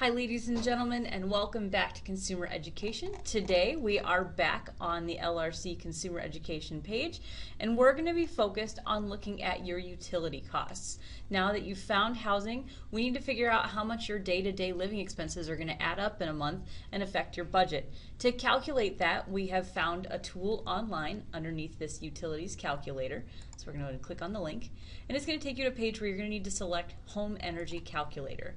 Hi ladies and gentlemen, and welcome back to Consumer Education. Today we are back on the LRC Consumer Education page, and we're going to be focused on looking at your utility costs. Now that you've found housing, we need to figure out how much your day-to-day living expenses are going to add up in a month and affect your budget. To calculate that, we have found a tool online underneath this utilities calculator. So we're going to go ahead and click on the link, and it's going to take you to a page where you're going to need to select Home Energy Calculator.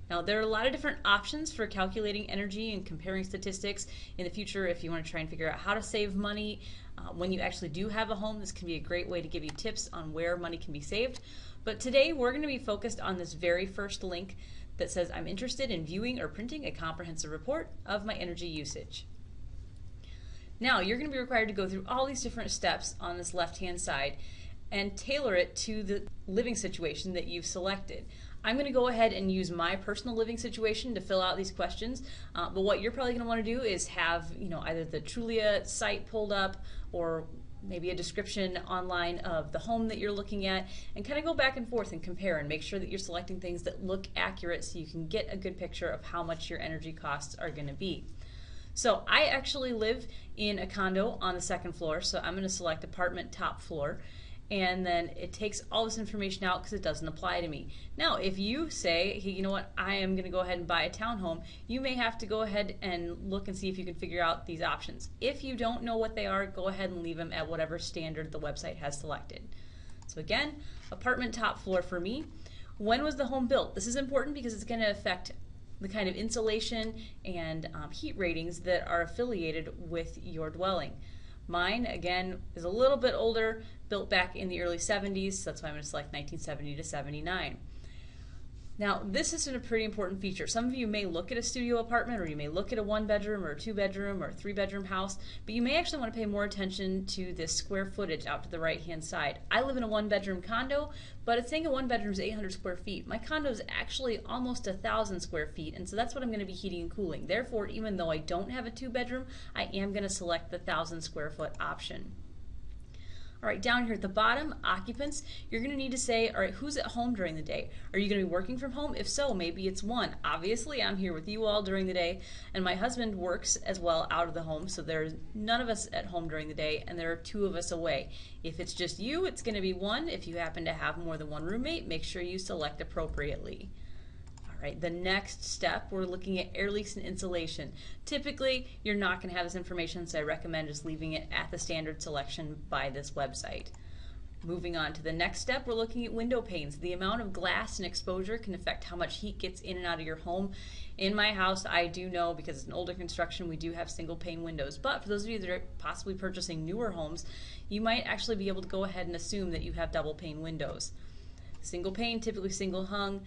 Now, there are a lot of different options for calculating energy and comparing statistics in the future. If you want to try and figure out how to save money when you actually do have a home, this can be a great way to give you tips on where money can be saved. But today we're going to be focused on this very first link that says, I'm interested in viewing or printing a comprehensive report of my energy usage. Now, you're going to be required to go through all these different steps on this left-hand side and tailor it to the living situation that you've selected. I'm going to go ahead and use my personal living situation to fill out these questions, but what you're probably going to want to do is have either the Trulia site pulled up or maybe a description online of the home that you're looking at, and kind of go back and forth and compare and make sure that you're selecting things that look accurate so you can get a good picture of how much your energy costs are going to be. So I actually live in a condo on the second floor, so I'm going to select apartment top floor. And then it takes all this information out because it doesn't apply to me. Now, if you say, hey, you know what, I am going to go ahead and buy a townhome, you may have to go ahead and look and see if you can figure out these options. If you don't know what they are, go ahead and leave them at whatever standard the website has selected. So again, apartment top floor for me. When was the home built? This is important because it's going to affect the kind of insulation and heat ratings that are affiliated with your dwelling. Mine, again, is a little bit older, built back in the early 70s, so that's why I'm going to select 1970 to 79. Now, this is a pretty important feature. Some of you may look at a studio apartment, or you may look at a one-bedroom, or a two-bedroom, or a three-bedroom house, but you may actually want to pay more attention to this square footage out to the right-hand side. I live in a one-bedroom condo, but it's saying a one-bedroom is 800 square feet. My condo is actually almost 1,000 square feet, and so that's what I'm going to be heating and cooling. Therefore, even though I don't have a two-bedroom, I am going to select the 1,000 square foot option. All right, down here at the bottom, occupants, you're going to need to say, all right, who's at home during the day? Are you going to be working from home? If so, maybe it's one. Obviously, I'm here with you all during the day, and my husband works as well out of the home, so there's none of us at home during the day, and there are two of us away. If it's just you, it's going to be one. If you happen to have more than one roommate, make sure you select appropriately. All right, the next step, we're looking at air leaks and insulation. Typically, you're not going to have this information, so I recommend just leaving it at the standard selection by this website. Moving on to the next step, we're looking at window panes. The amount of glass and exposure can affect how much heat gets in and out of your home. In my house, I do know, because it's an older construction, we do have single pane windows. But for those of you that are possibly purchasing newer homes, you might actually be able to go ahead and assume that you have double pane windows. Single pane, typically single hung.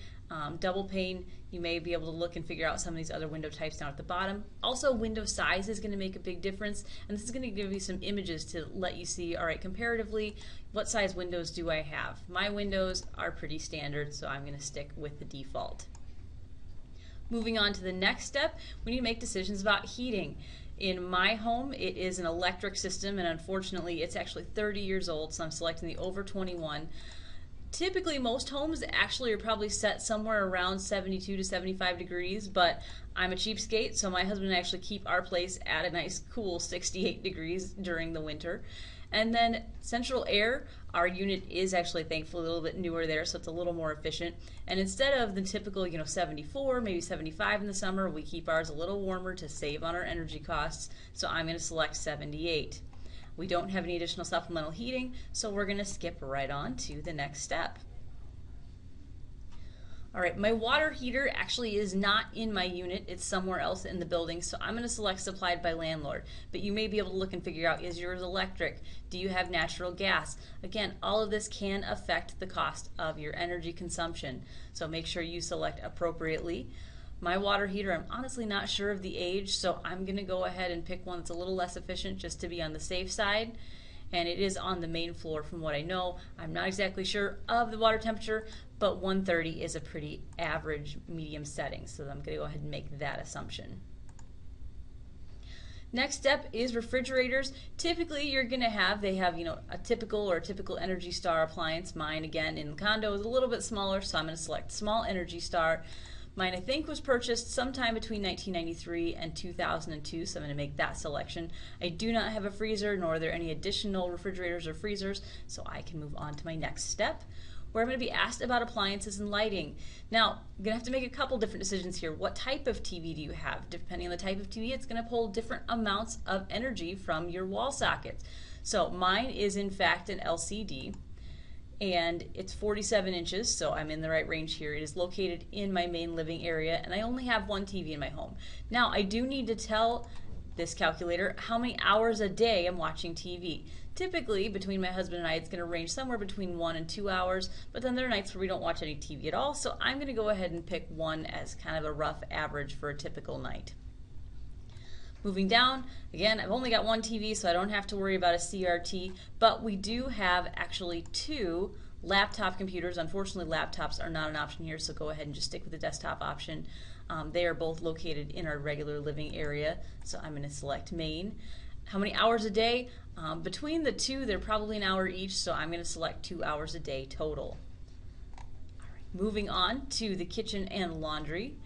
Double pane, you may be able to look and figure out some of these other window types down at the bottom. Also, window size is going to make a big difference, and this is going to give you some images to let you see, all right, comparatively, what size windows do I have? My windows are pretty standard, so I'm going to stick with the default. Moving on to the next step, we need to make decisions about heating. In my home, it is an electric system, and unfortunately, it's actually 30 years old, so I'm selecting the over 21. Typically, most homes actually are probably set somewhere around 72 to 75 degrees, but I'm a cheapskate, so my husband and I actually keep our place at a nice cool 68 degrees during the winter. And then central air, our unit is actually thankfully a little bit newer there, so it's a little more efficient. And instead of the typical 74, maybe 75 in the summer, we keep ours a little warmer to save on our energy costs, so I'm going to select 78. We don't have any additional supplemental heating, so we're going to skip right on to the next step. All right, my water heater actually is not in my unit, it's somewhere else in the building, so I'm going to select supplied by landlord. But you may be able to look and figure out, is yours electric? Do you have natural gas? Again, all of this can affect the cost of your energy consumption, so make sure you select appropriately. My water heater, I'm honestly not sure of the age, so I'm going to go ahead and pick one that's a little less efficient just to be on the safe side. And it is on the main floor from what I know. I'm not exactly sure of the water temperature, but 130 is a pretty average medium setting, so I'm going to go ahead and make that assumption. Next step is refrigerators. Typically you're going to have, they have, a typical Energy Star appliance. Mine, again, in the condo is a little bit smaller, so I'm going to select small Energy Star. Mine, I think, was purchased sometime between 1993 and 2002, so I'm going to make that selection. I do not have a freezer, nor are there any additional refrigerators or freezers, so I can move on to my next step, where I'm going to be asked about appliances and lighting. Now, I'm going to have to make a couple different decisions here. What type of TV do you have? Depending on the type of TV, it's going to pull different amounts of energy from your wall sockets. So mine is in fact an LCD, and it's 47 inches, so I'm in the right range here. It is located in my main living area, and I only have one TV in my home. Now, I do need to tell this calculator how many hours a day I'm watching TV. Typically, between my husband and I, it's going to range somewhere between 1 and 2 hours, but then there are nights where we don't watch any TV at all, so I'm going to go ahead and pick 1 as kind of a rough average for a typical night. Moving down, again, I've only got one TV, so I don't have to worry about a CRT, but we do have actually 2 laptop computers. Unfortunately, laptops are not an option here, so go ahead and just stick with the desktop option. They are both located in our regular living area, so I'm going to select main. How many hours a day? Between the 2, they're probably an hour each, so I'm going to select 2 hours a day total. All right, moving on to the kitchen and laundry.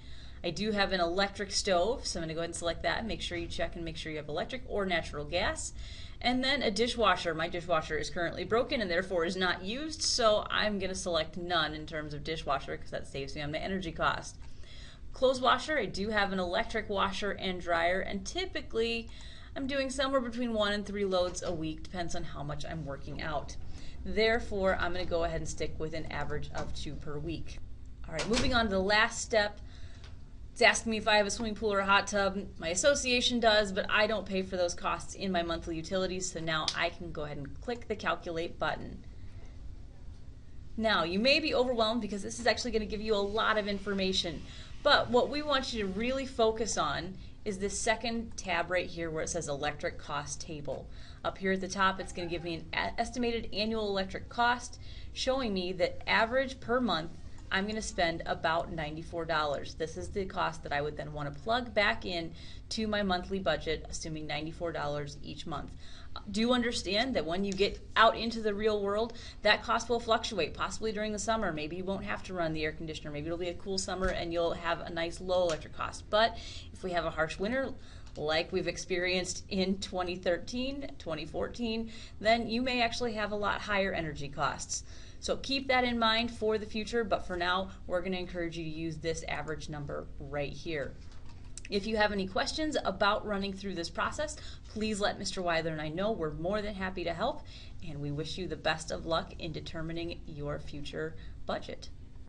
I do have an electric stove, so I'm going to go ahead and select that. Make sure you check and make sure you have electric or natural gas. And then a dishwasher. My dishwasher is currently broken and therefore is not used, so I'm going to select none in terms of dishwasher because that saves me on my energy cost. Clothes washer, I do have an electric washer and dryer, and typically I'm doing somewhere between 1 and 3 loads a week, depends on how much I'm working out. Therefore, I'm going to go ahead and stick with an average of 2 per week. All right, moving on to the last step. It's asking me if I have a swimming pool or a hot tub. My association does, but I don't pay for those costs in my monthly utilities, so now I can go ahead and click the calculate button. Now, you may be overwhelmed because this is actually going to give you a lot of information, but what we want you to really focus on is this second tab right here where it says electric cost table. Up here at the top, it's going to give me an estimated annual electric cost, showing me that average per month I'm going to spend about $94. This is the cost that I would then want to plug back in to my monthly budget, assuming $94 each month. Do understand that when you get out into the real world, that cost will fluctuate, possibly during the summer. Maybe you won't have to run the air conditioner. Maybe it'll be a cool summer and you'll have a nice low electric cost. But if we have a harsh winter, like we've experienced in 2013, 2014, then you may actually have a lot higher energy costs. So keep that in mind for the future, but for now, we're going to encourage you to use this average number right here. If you have any questions about running through this process, please let Mr. Weidler and I know. We're more than happy to help, and we wish you the best of luck in determining your future budget.